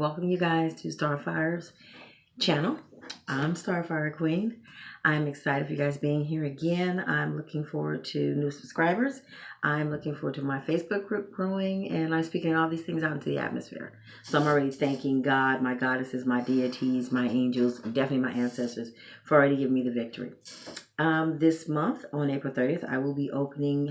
welcome you guys to Starfire's channel. I'm Starfire Queen. I'm excited for you guys being here again. I'm looking forward to new subscribers. I'm looking forward to my Facebook group growing, and I'm speaking all these things out into the atmosphere. So I'm already thanking God, my goddesses, my deities, my angels, definitely my ancestors for already giving me the victory. This month, on April 30th, I will be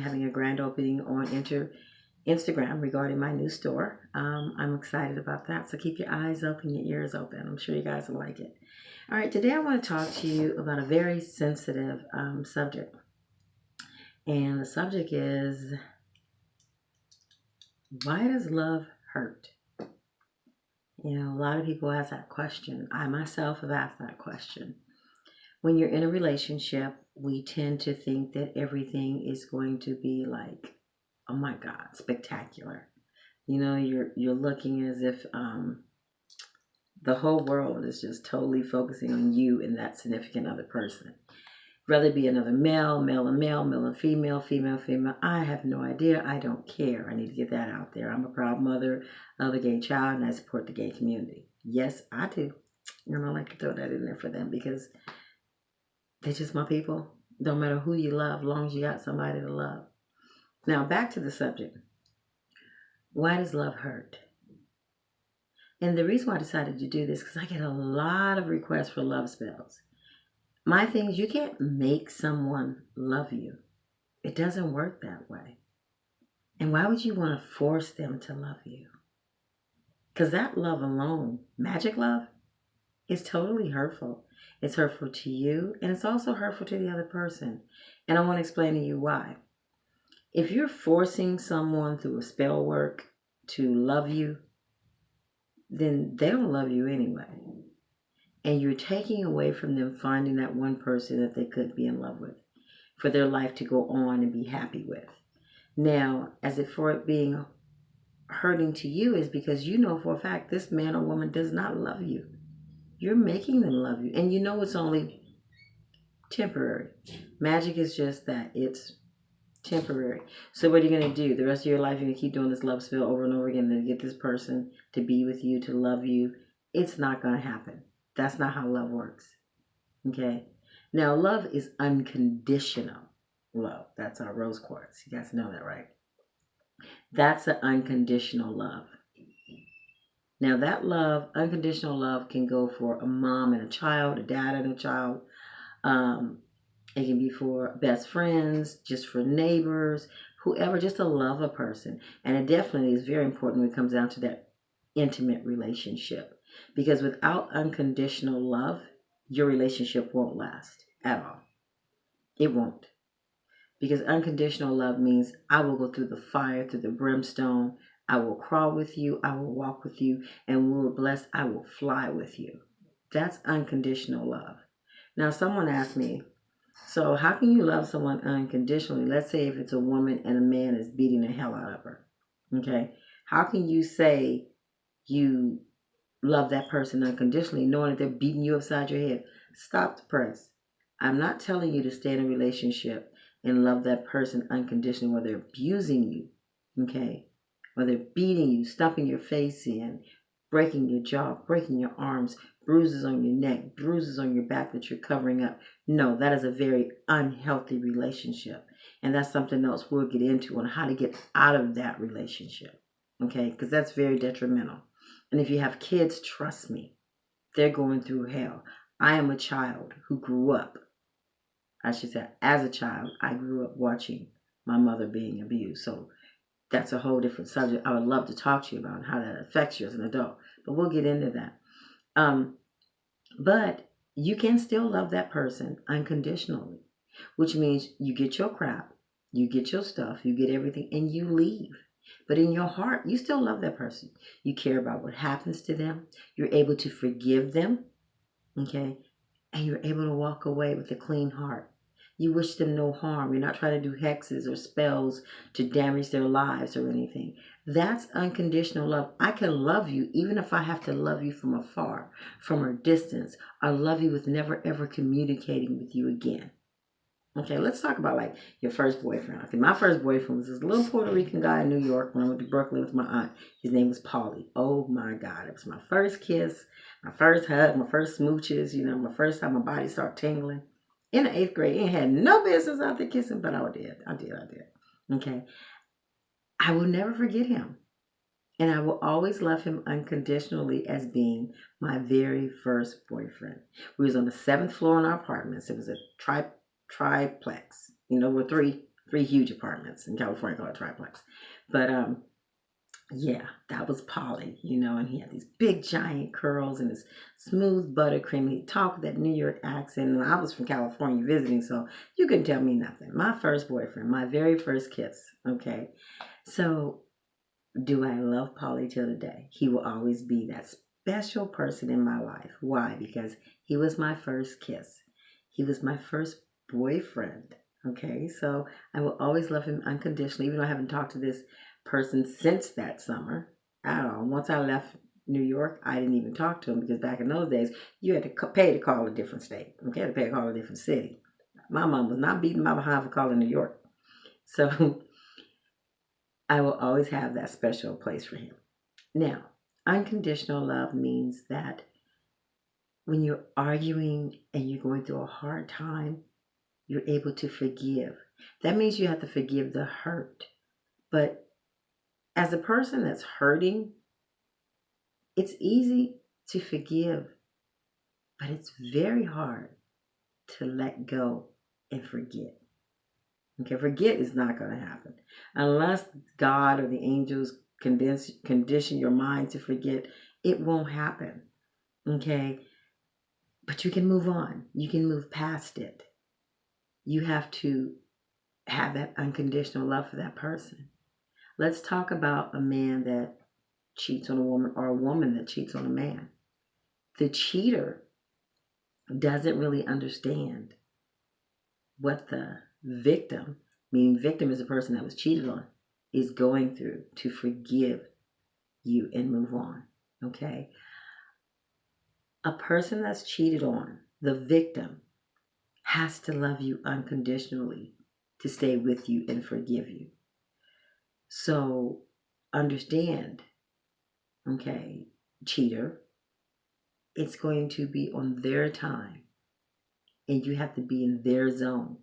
having a grand opening on Instagram regarding my new store. I'm excited about that. So keep your eyes open, your ears open. I'm sure you guys will like it. All right, today I want to talk to you about a very sensitive subject. And the subject is, why does love hurt? You know, a lot of people ask that question. I myself have asked that question. When you're in a relationship, we tend to think that everything is going to be like, oh my God, spectacular. You know, you're looking as if the whole world is just totally focusing on you and that significant other person. Whether it be another male, male and male, male and female, female, female, I have no idea. I don't care. I need to get that out there. I'm a proud mother of a gay child, and I support the gay community. Yes, I do. And I like to throw that in there for them because they're just my people. Don't matter who you love, as long as you got somebody to love. Now, back to the subject. Why does love hurt? And the reason why I decided to do this, because I get a lot of requests for love spells. My thing is, you can't make someone love you. It doesn't work that way. And why would you want to force them to love you? Because that love alone, magic love, is totally hurtful. It's hurtful to you, and it's also hurtful to the other person. And I want to explain to you why. If you're forcing someone through a spell work to love you, then they don't love you anyway. And you're taking away from them finding that one person that they could be in love with for their life to go on and be happy with. Now, as if for it being hurting to you is because you know for a fact this man or woman does not love you. You're making them love you. And you know it's only temporary. Magic is just that. It's temporary. So what are you going to do? The rest of your life, you're going to keep doing this love spell over and over again to get this person to be with you, to love you. It's not going to happen. That's not how love works. Okay? Now, love is unconditional love. That's our rose quartz. You guys know that, right? That's an unconditional love. Now, that love, unconditional love, can go for a mom and a child, a dad and a child. It can be for best friends, just for neighbors, whoever, just to love a person. And it definitely is very important when it comes down to that intimate relationship. Because without unconditional love, your relationship won't last at all. It won't. Because unconditional love means I will go through the fire, through the brimstone. I will crawl with you. I will walk with you. And when we're blessed, I will fly with you. That's unconditional love. Now, someone asked me, so how can you love someone unconditionally? Let's say if it's a woman and a man is beating the hell out of her. Okay? How can you say you love that person unconditionally knowing that they're beating you upside your head? Stop the press. I'm not telling you to stay in a relationship and love that person unconditionally where they're abusing you. Okay? Where they're beating you, stumping your face in, breaking your jaw, breaking your arms, bruises on your neck, bruises on your back that you're covering up. No, that is a very unhealthy relationship. And that's something else we'll get into on how to get out of that relationship. Okay? Because that's very detrimental. And if you have kids, trust me, they're going through hell. I am a child who grew up, I should say, as a child, I grew up watching my mother being abused. So that's a whole different subject. I would love to talk to you about how that affects you as an adult. But we'll get into that. But you can still love that person unconditionally, which means you get your crap, you get your stuff, you get everything, and you leave. But in your heart, you still love that person. You care about what happens to them. You're able to forgive them, okay? And you're able to walk away with a clean heart. You wish them no harm. You're not trying to do hexes or spells to damage their lives or anything. That's unconditional love. I can love you even if I have to love you from afar, from a distance, or love you with never ever communicating with you again. Okay, let's talk about like your first boyfriend. Okay, my first boyfriend was this little Puerto Rican guy in New York when I went to Brooklyn with my aunt. His name was Paulie. Oh my God, it was my first kiss, my first hug, my first smooches. My first time my body started tingling. In the eighth grade, I had no business out there kissing, but I did. I did. Okay, I will never forget him. And I will always love him unconditionally as being my very first boyfriend. We was on the seventh floor in our apartments. It was a triplex. We're three huge apartments in California called a triplex. But yeah, that was Polly, and he had these big giant curls and his smooth buttercream. He talked with that New York accent, and I was from California visiting, so you couldn't tell me nothing. My first boyfriend, my very first kiss. Okay, so do I love Polly till today? He will always be that special person in my life. Why? Because he was my first kiss. He was my first boyfriend. Okay, so I will always love him unconditionally, even though I haven't talked to this person since that summer at all. Once I left New York, I didn't even talk to him because back in those days, you had to pay to call a different state. Okay, to pay to call a different city. My mom was not beating my behind for calling New York. So I will always have that special place for him. Now, unconditional love means that when you're arguing and you're going through a hard time, you're able to forgive. That means you have to forgive the hurt. But as a person that's hurting, it's easy to forgive, but it's very hard to let go and forget. Okay, forget is not going to happen unless God or the angels condition your mind to forget. It won't happen. Okay, but you can move on. You can move past it. You have to have that unconditional love for that person. Let's talk about a man that cheats on a woman or a woman that cheats on a man. The cheater doesn't really understand what the victim, meaning victim is a person that was cheated on, is going through to forgive you and move on. Okay? A person that's cheated on, the victim, has to love you unconditionally to stay with you and forgive you. So understand, okay, cheater, it's going to be on their time and you have to be in their zone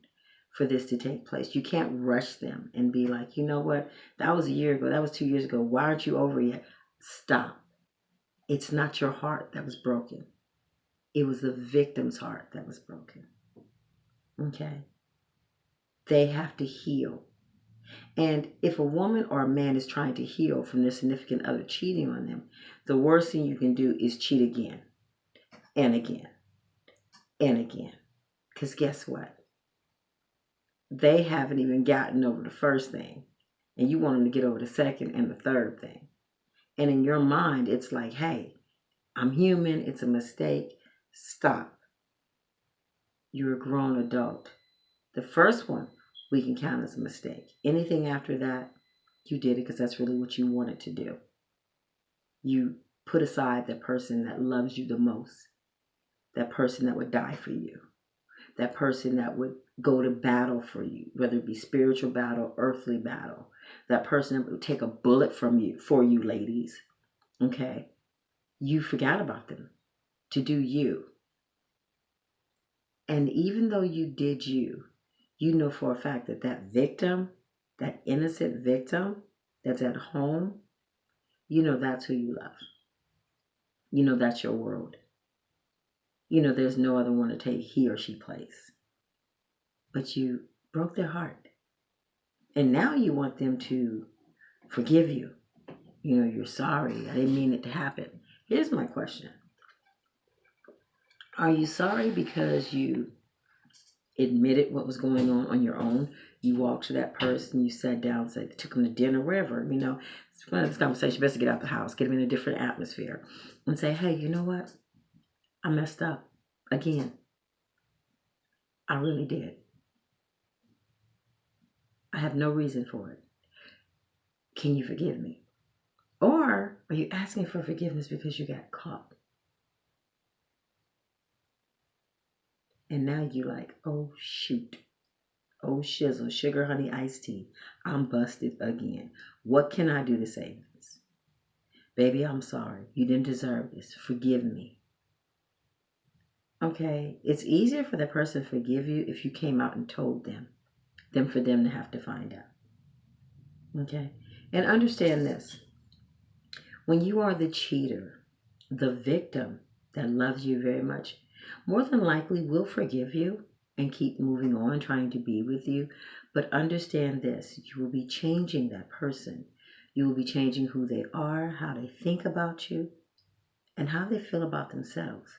for this to take place. You can't rush them and be like, you know what, that was a year ago, that was 2 years ago, why aren't you over yet? Stop. It's not your heart that was broken. It was the victim's heart that was broken. Okay? They have to heal. And if a woman or a man is trying to heal from their significant other cheating on them, the worst thing you can do is cheat again and again and again. Because guess what? They haven't even gotten over the first thing. And you want them to get over the second and the third thing. And in your mind, it's like, hey, I'm human. It's a mistake. Stop. You're a grown adult. The first one, we can count as a mistake. Anything after that, you did it because that's really what you wanted to do. You put aside the person that loves you the most, that person that would die for you, that person that would go to battle for you, whether it be spiritual battle, earthly battle, that person that would take a bullet from you, for you ladies, okay? You forgot about them to do you. And even though you did you, you know for a fact that that victim, that innocent victim that's at home, you know that's who you love. You know that's your world. You know there's no other one to take he or she place. But you broke their heart. And now you want them to forgive you. You know, you're sorry. I didn't mean it to happen. Here's my question. Are you sorry because you admitted what was going on your own? You walked to that person, you sat down, said, took them to dinner, wherever, it's one of this conversation, best to get out the house, get them in a different atmosphere, and say, hey, you know what? I messed up again. I really did. I have no reason for it. Can you forgive me? Or are you asking for forgiveness because you got caught? And now you like, oh shoot, Oh shizzle, sugar honey iced tea. I'm busted again. What can I do to save this? Baby, I'm sorry. You didn't deserve this. Forgive me. Okay, it's easier for the person to forgive you if you came out and told them than for them to have to find out. Okay, and understand this. When you are the cheater, the victim that loves you very much, more than likely will forgive you and keep moving on, trying to be with you. But understand this, you will be changing that person. You will be changing who they are, how they think about you, and how they feel about themselves.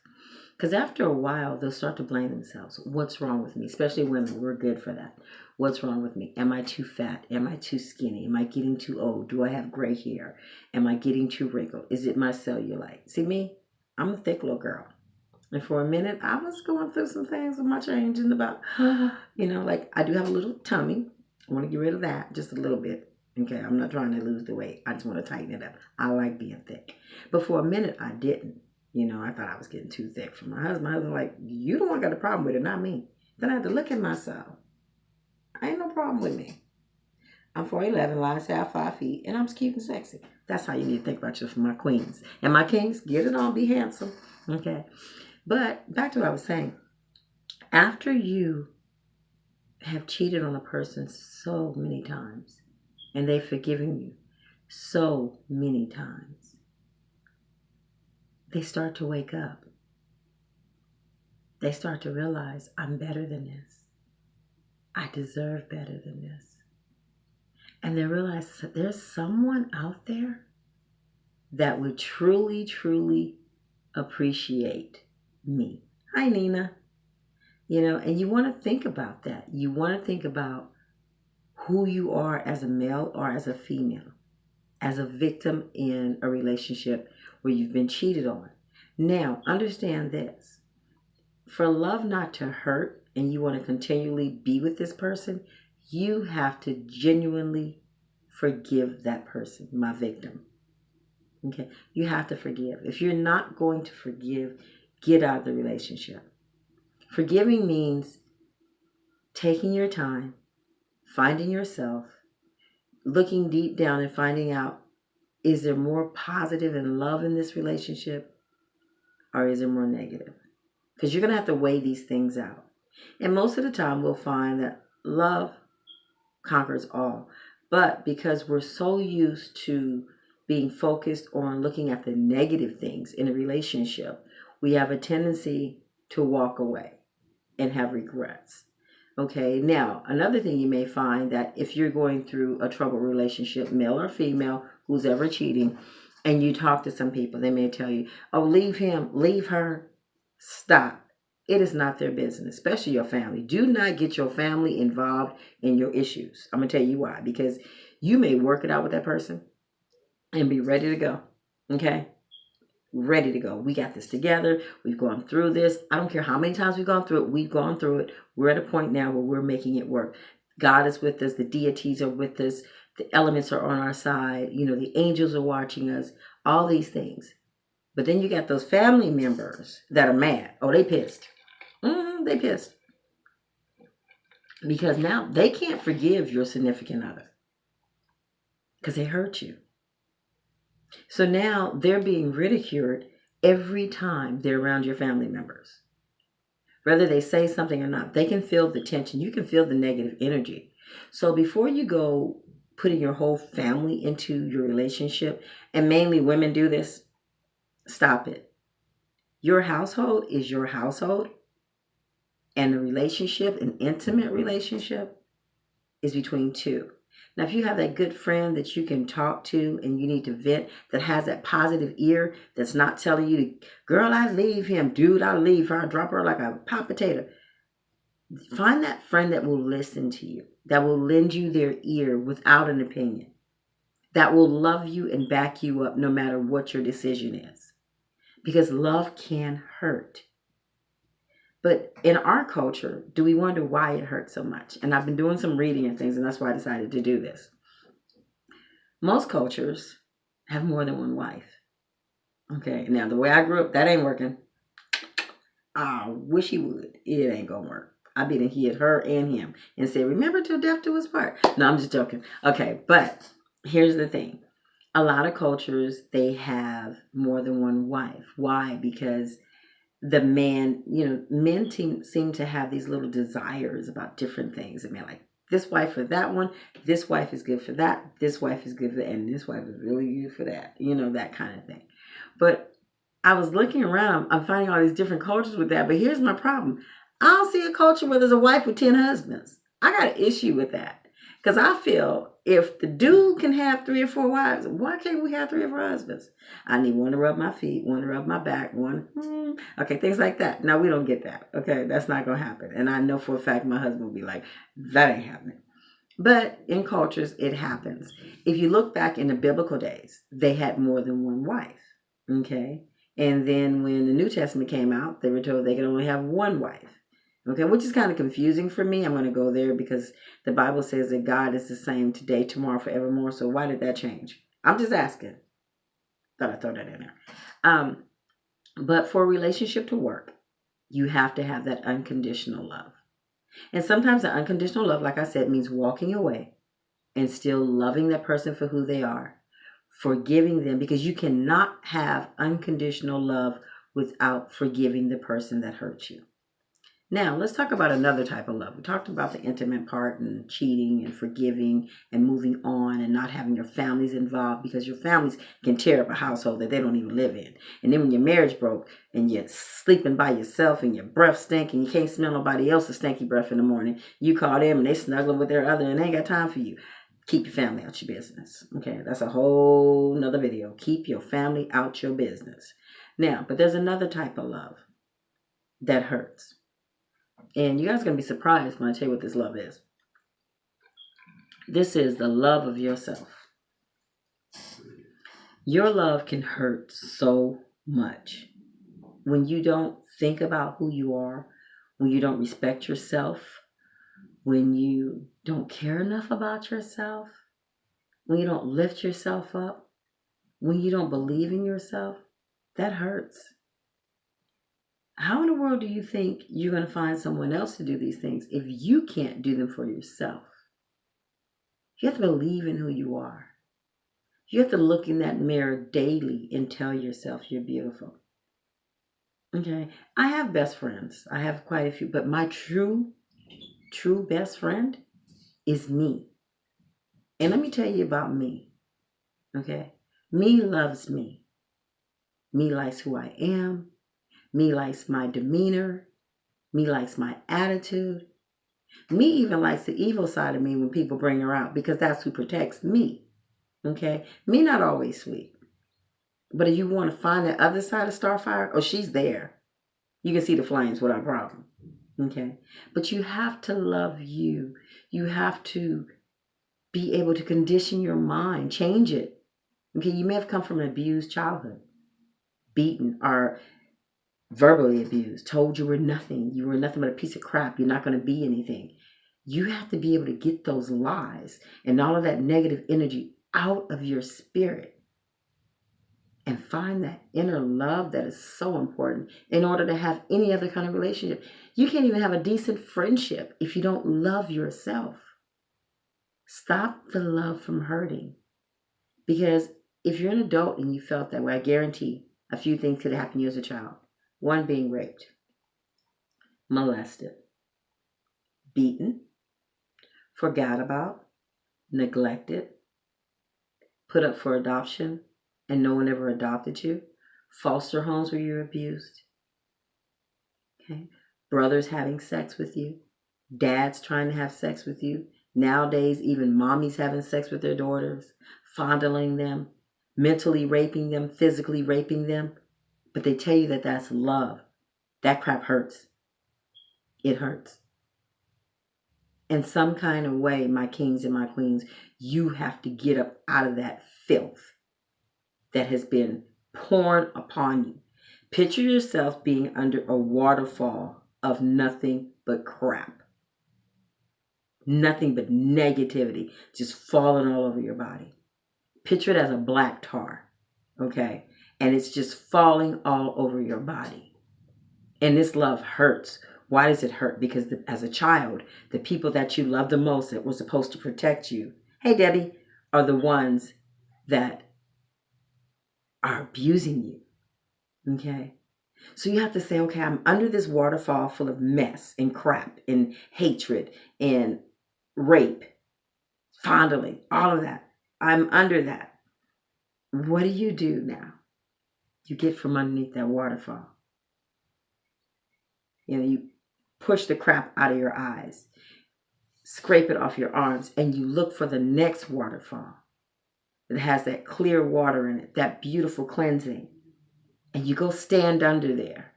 Because after a while, they'll start to blame themselves. What's wrong with me? Especially women, we're good for that. What's wrong with me? Am I too fat? Am I too skinny? Am I getting too old? Do I have gray hair? Am I getting too wrinkled? Is it my cellulite? See me? I'm a thick little girl. And for a minute, I was going through some things with my changing about, like I do have a little tummy. I want to get rid of that just a little bit. Okay, I'm not trying to lose the weight. I just want to tighten it up. I like being thick. But for a minute, I didn't. I thought I was getting too thick for my husband. My husband was like, you the one got a problem with it, not me. Then I had to look at myself. I ain't no problem with me. I'm 4'11", lie say I'm 5 feet, and I'm cute and sexy. That's how you need to think about you for my queens. And my kings, get it on, be handsome. Okay. But back to what I was saying. After you have cheated on a person so many times, and they've forgiven you so many times, they start to wake up. They start to realize, I'm better than this. I deserve better than this. And they realize that there's someone out there that would truly, truly appreciate me. Hi, Nina. And you want to think about that. You want to think about who you are as a male or as a female, as a victim in a relationship where you've been cheated on. Now, understand this. For love not to hurt and you want to continually be with this person, you have to genuinely forgive that person, my victim. Okay? You have to forgive. If you're not going to forgive, get out of the relationship. Forgiving means taking your time, finding yourself, looking deep down and finding out, is there more positive and love in this relationship or is there more negative? Because you're going to have to weigh these things out. And most of the time we'll find that love conquers all. But because we're so used to being focused on looking at the negative things in a relationship, we have a tendency to walk away and have regrets. Okay, now another thing you may find that if you're going through a troubled relationship, male or female, who's ever cheating, and you talk to some people, they may tell you, oh, leave him, leave her. Stop. It is not their business, especially your family. Do not get your family involved in your issues. I'm going to tell you why. Because you may work it out with that person and be ready to go. Okay? Ready to go. We got this together. We've gone through this. I don't care how many times we've gone through it. We've gone through it. We're at a point now where we're making it work. God is with us. The deities are with us. The elements are on our side. The angels are watching us. All these things. But then you got those family members that are mad. Oh, they pissed. They pissed. Because now they can't forgive your significant other. Because they hurt you. So now they're being ridiculed every time they're around your family members. Whether they say something or not, they can feel the tension. You can feel the negative energy. So before you go putting your whole family into your relationship, and mainly women do this, stop it. Your household is your household. And a relationship, an intimate relationship, is between two. Now, if you have that good friend that you can talk to and you need to vent, that has that positive ear, that's not telling you, to, girl, I leave him, dude, I leave her, I drop her like a hot potato. Find that friend that will listen to you, that will lend you their ear without an opinion, that will love you and back you up no matter what your decision is. Because love can hurt. But in our culture, do we wonder why it hurts so much? And I've been doing some reading and things, and that's why I decided to do this. Most cultures have more than one wife. Okay, now the way I grew up, that ain't working. I wish he would. It ain't gonna work. I be to hit her and him and say, remember till death do us part. No, I'm just joking. Okay, but here's the thing. A lot of cultures, they have more than one wife. Why? Because the man, men seem to have these little desires about different things. I mean, like this wife for that one, this wife is good for that, this wife is good for that, and this wife is really good for that, that kind of thing. But I was looking around, I'm finding all these different cultures with that, but here's my problem. I don't see a culture where there's a wife with 10 husbands. I got an issue with that. Because I feel if the dude can have 3 or 4 wives, why can't we have 3 or 4 husbands? I need one to rub my feet, one to rub my back, okay, things like that. Now, we don't get that. Okay, that's not going to happen. And I know for a fact my husband will be like, that ain't happening. But in cultures, it happens. If you look back in the biblical days, they had more than one wife. Okay? And then when the New Testament came out, they were told they could only have one wife. Okay, which is kind of confusing for me. I'm going to go there because the Bible says that God is the same today, tomorrow, forevermore. So why did that change? I'm just asking. Thought I'd throw that in there. But for a relationship to work, you have to have that unconditional love. And sometimes the unconditional love, like I said, means walking away and still loving that person for who they are, forgiving them, because you cannot have unconditional love without forgiving the person that hurt you. Now, let's talk about another type of love. We talked about the intimate part and cheating and forgiving and moving on and not having your families involved, because your families can tear up a household that they don't even live in. And then when your marriage broke and you're sleeping by yourself and your breath stink and you can't smell nobody else's stinky breath in the morning, you call them and they snuggling with their other and they ain't got time for you. Keep your family out your business. Okay, that's a whole nother video. Keep your family out your business. Now, but there's another type of love that hurts. And you guys are going to be surprised when I tell you what this love is. This is the love of yourself. Your love can hurt so much. When you don't think about who you are, when you don't respect yourself, when you don't care enough about yourself, when you don't lift yourself up, when you don't believe in yourself, that hurts. How in the world do you think you're going to find someone else to do these things if you can't do them for yourself? You have to believe in who you are. You have to look in that mirror daily and tell yourself you're beautiful. Okay? I have best friends. I have quite a few, but my true best friend is me. And let me tell you about me. Okay? Me loves me. Me likes who I am. Me likes my demeanor. Me likes my attitude. Me even likes the evil side of me when people bring her out, because that's who protects me. Okay? Me not always sweet. But if you want to find that other side of Starfire, oh, she's there. You can see the flames without a problem. Okay? But you have to love you. You have to be able to condition your mind, change it. Okay? You may have come from an abused childhood, beaten, or verbally abused, told you were nothing but a piece of crap, you're not going to be anything. You have to be able to get those lies and all of that negative energy out of your spirit and find that inner love that is so important in order to have any other kind of relationship. You can't even have a decent friendship if you don't love yourself. Stop the love from hurting, because if you're an adult and you felt that way, I guarantee a few things could happen to you as a child. One, being raped, molested, beaten, forgot about, neglected, put up for adoption, and no one ever adopted you. Foster homes where you're abused. Okay? Brothers having sex with you. Dads trying to have sex with you. Nowadays, even mommies having sex with their daughters, fondling them, mentally raping them, physically raping them. But they tell you that that's love. That crap hurts. It hurts. In some kind of way, my kings and my queens, you have to get up out of that filth that has been poured upon you. Picture yourself being under a waterfall of nothing but crap. Nothing but negativity just falling all over your body. Picture it as a black tar, okay? And it's just falling all over your body. And this love hurts Why does it hurt? Because as a child, the people that you love the most that were supposed to protect you, hey Debbie, are the ones that are abusing you. Okay? So you have to say, okay, I'm under this waterfall full of mess and crap and hatred and rape, fondling, all of that. I'm under that. What do you do now? You get from underneath that waterfall. You push the crap out of your eyes, scrape it off your arms, and you look for the next waterfall that has that clear water in it, that beautiful cleansing. And you go stand under there.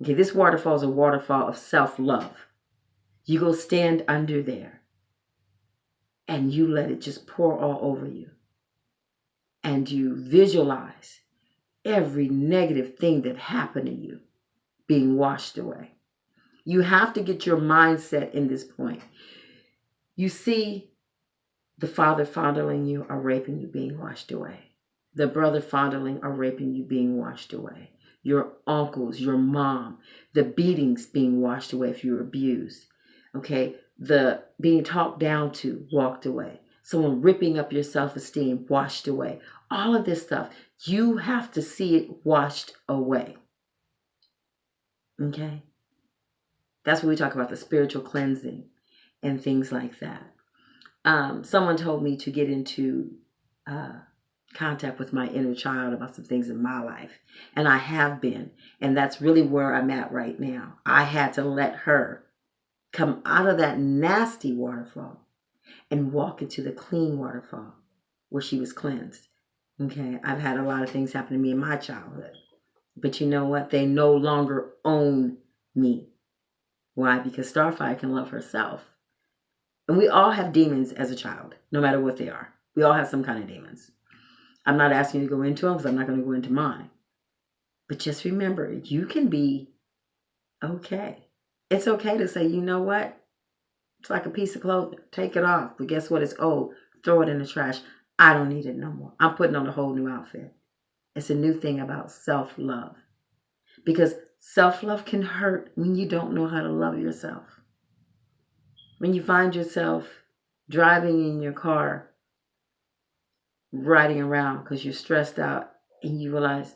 Okay, this waterfall is a waterfall of self-love. You go stand under there and you let it just pour all over you. And you visualize every negative thing that happened to you being washed away. You have to get your mindset in this point. You see the father fondling you or raping you being washed away. The brother fondling or raping you being washed away. Your uncles, your mom, the beatings being washed away if you were abused. Okay, the being talked down to, walked away. Someone ripping up your self-esteem, washed away. All of this stuff, you have to see it washed away. Okay? That's what we talk about, the spiritual cleansing and things like that. Someone told me to get into contact with my inner child about some things in my life. And I have been. And that's really where I'm at right now. I had to let her come out of that nasty waterfall and walk into the clean waterfall where she was cleansed. Okay, I've had a lot of things happen to me in my childhood. But you know what? They no longer own me. Why? Because Starfire can love herself. And we all have demons as a child, no matter what they are. We all have some kind of demons. I'm not asking you to go into them because I'm not going to go into mine. But just remember, you can be okay. It's okay to say, you know what? It's like a piece of clothing. Take it off. But guess what? It's old. Throw it in the trash. I don't need it no more. I'm putting on a whole new outfit. It's a new thing about self-love. Because self-love can hurt when you don't know how to love yourself. When you find yourself driving in your car, riding around because you're stressed out and you realize,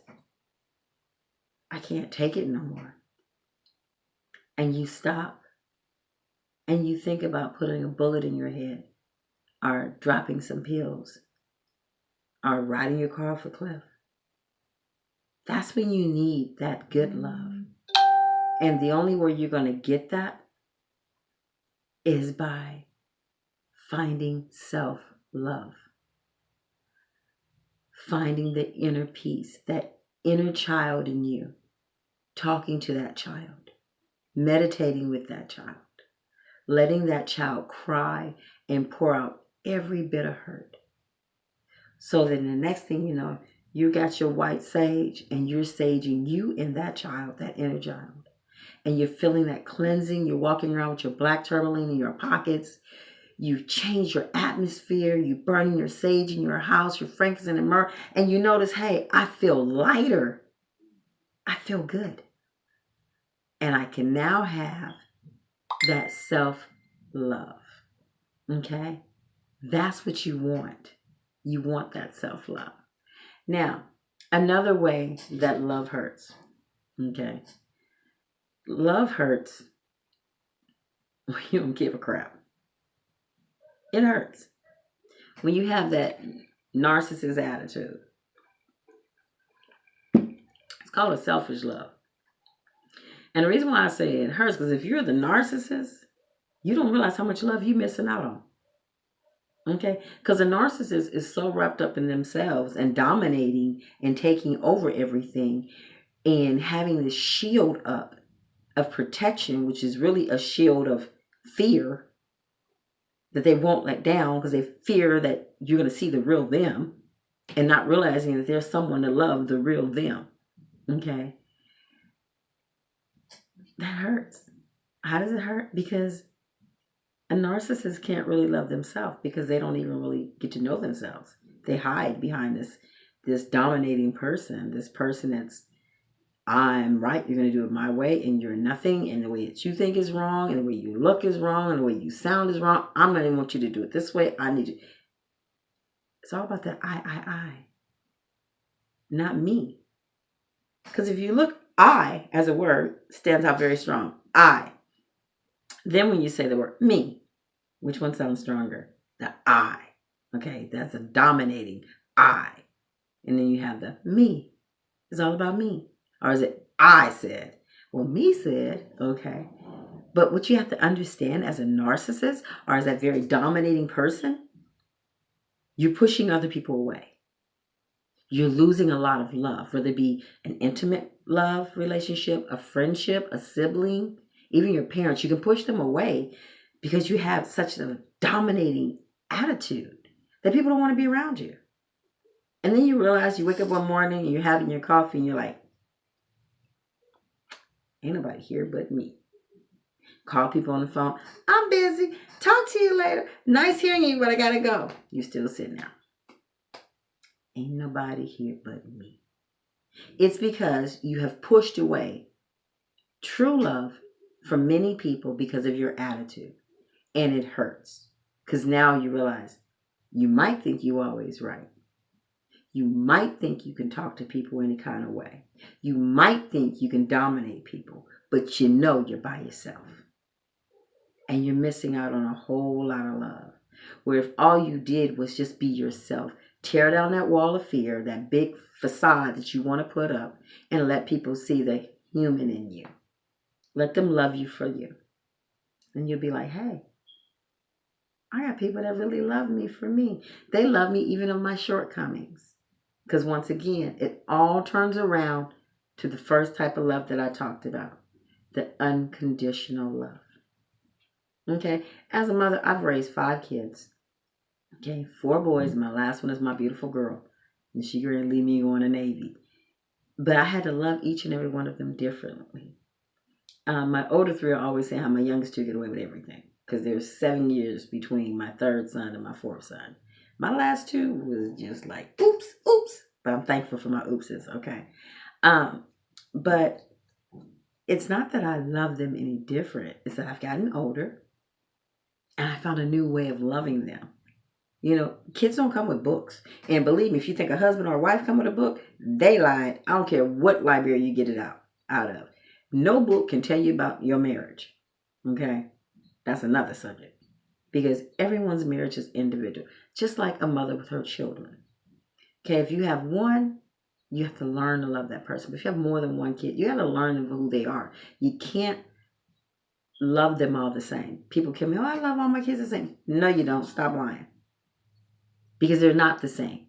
I can't take it no more. And you stop and you think about putting a bullet in your head or dropping some pills or riding your car off a cliff. That's when you need that good love. And the only way you're going to get that is by finding self-love. Finding the inner peace, that inner child in you, talking to that child, meditating with that child, letting that child cry and pour out every bit of hurt. So that the next thing you know, you got your white sage and you're saging you and that child, that inner child. And you're feeling that cleansing. You're walking around with your black tourmaline in your pockets. You change your atmosphere. You burning your sage in your house, your frankincense and myrrh. And you notice, hey, I feel lighter. I feel good. And I can now have that self-love. Okay? That's what you want. You want that self-love. Now, another way that love hurts. Okay? Love hurts when you don't give a crap. It hurts. When you have that narcissist attitude. It's called a selfish love. And the reason why I say it hurts because if you're the narcissist, you don't realize how much love you're missing out on. Okay? Because a narcissist is so wrapped up in themselves and dominating and taking over everything and having this shield up of protection, which is really a shield of fear that they won't let down because they fear that you're going to see the real them and not realizing that there's someone to love the real them. Okay? That hurts. How does it hurt? Because a narcissist can't really love themselves because they don't even really get to know themselves. They hide behind this dominating person, this person that's I'm right, you're going to do it my way, and you're nothing, and the way that you think is wrong, and the way you look is wrong, and the way you sound is wrong. I'm going to want you to do it this way. I need you. It's all about that I, not me. Because if you look, I as a word stands out very strong. I. Then when you say the word me, which one sounds stronger? The I. Okay, that's a dominating I. And then you have the me. It's all about me. Or is it I said? Well, me said, okay. But what you have to understand as a narcissist or as that very dominating person, you're pushing other people away. You're losing a lot of love, whether it be an intimate love relationship, a friendship, a sibling, even your parents. You can push them away because you have such a dominating attitude that people don't want to be around you. And then you realize you wake up one morning and you're having your coffee and you're like, ain't nobody here but me. Call people on the phone. I'm busy. Talk to you later. Nice hearing you, but I gotta go. You still sitting there. Ain't nobody here but me. It's because you have pushed away true love from many people because of your attitude. And it hurts. Because now you realize you might think you're always right. You might think you can talk to people any kind of way. You might think you can dominate people, but you know you're by yourself. And you're missing out on a whole lot of love. Where if all you did was just be yourself, tear down that wall of fear, that big facade that you want to put up, and let people see the human in you. Let them love you for you. And you'll be like, hey, I got people that really love me for me. They love me even of my shortcomings. Because once again, it all turns around to the first type of love that I talked about, the unconditional love. Okay, as a mother, I've raised 5 kids. Okay, 4 boys. My last one is my beautiful girl. And she going to leave me going to Navy. But I had to love each and every one of them differently. My older 3 are always saying how my youngest 2 get away with everything. Because there's 7 years between my 3rd son and my 4th son. My last 2 was just like, oops. But I'm thankful for my oopses, okay? But it's not that I love them any different. It's that I've gotten older. And I found a new way of loving them. You know, kids don't come with books. And believe me, if you think a husband or a wife come with a book, they lied. I don't care what library you get it out of. No book can tell you about your marriage. Okay? That's another subject. Because everyone's marriage is individual. Just like a mother with her children. Okay, if you have one, you have to learn to love that person. But if you have more than one kid, you have to learn who they are. You can't love them all the same. People tell me, oh, I love all my kids the same. No, you don't. Stop lying. Because they're not the same.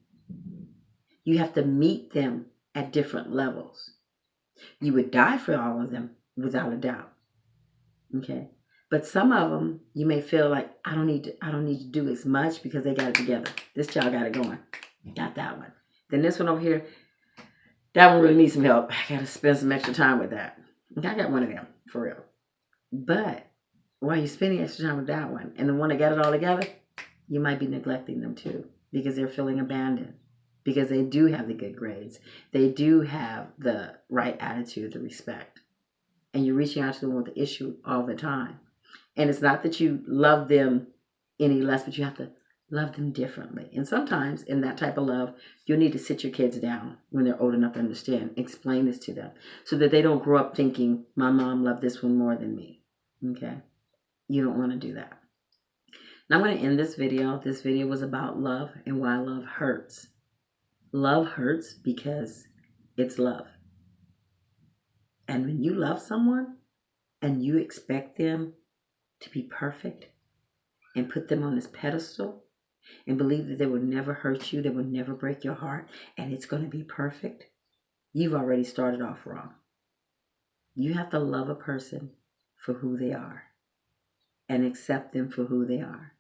You have to meet them at different levels. You would die for all of them without a doubt. Okay? But some of them, you may feel like, I don't need to do as much because they got it together. This child got it going. Got that one. Then this one over here, that one really needs some help. I got to spend some extra time with that. Okay, I got one of them, for real. But while you're spending extra time with that one, and the one that got it all together, you might be neglecting them too because they're feeling abandoned. Because they do have the good grades. They do have the right attitude, the respect. And you're reaching out to them with the issue all the time. And it's not that you love them any less, but you have to love them differently. And sometimes in that type of love, you'll need to sit your kids down when they're old enough to understand. Explain this to them so that they don't grow up thinking, my mom loved this one more than me. Okay? You don't want to do that. Now I'm going to end this video. This video was about love and why love hurts. Love hurts because it's love. And when you love someone and you expect them to be perfect and put them on this pedestal and believe that they will never hurt you, they will never break your heart, and it's going to be perfect, you've already started off wrong. You have to love a person for who they are and accept them for who they are.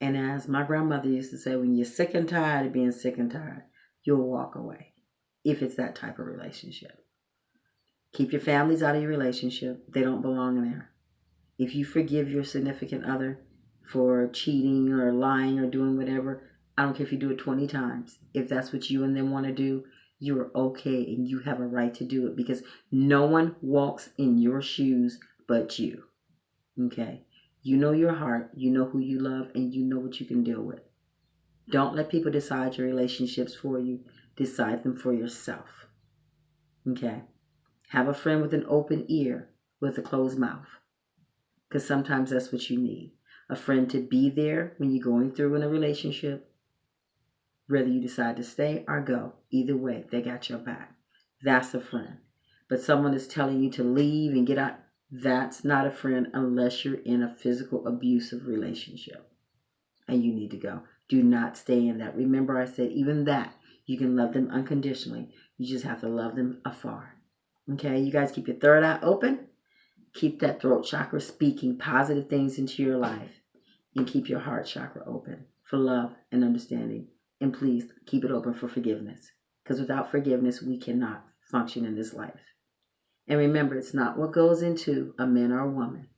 And as my grandmother used to say, when you're sick and tired of being sick and tired, you'll walk away if it's that type of relationship. Keep your families out of your relationship. They don't belong in there. If you forgive your significant other for cheating or lying or doing whatever, I don't care if you do it 20 times. If that's what you and them want to do, you are okay and you have a right to do it, because no one walks in your shoes but you. Okay? You know your heart, you know who you love, and you know what you can deal with. Don't let people decide your relationships for you. Decide them for yourself. Okay? Have a friend with an open ear with a closed mouth, because sometimes that's what you need. A friend to be there when you're going through in a relationship, whether you decide to stay or go. Either way, they got your back. That's a friend. But someone is telling you to leave and get out, that's not a friend unless you're in a physical abusive relationship and you need to go. Do not stay in that. Remember, I said even that, you can love them unconditionally. You just have to love them afar. Okay, you guys keep your third eye open. Keep that throat chakra speaking positive things into your life. And keep your heart chakra open for love and understanding. And please keep it open for forgiveness. Because without forgiveness, we cannot function in this life. And remember, it's not what goes into a man or a woman,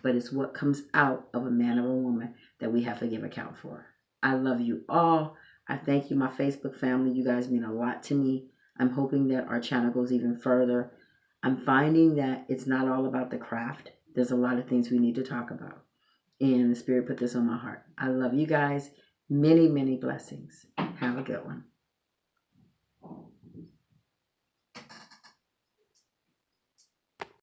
but it's what comes out of a man or a woman that we have to give account for. I love you all. I thank you, my Facebook family. You guys mean a lot to me. I'm hoping that our channel goes even further. I'm finding that it's not all about the craft. There's a lot of things we need to talk about. And the Spirit put this on my heart. I love you guys. Many, many blessings. Have a good one.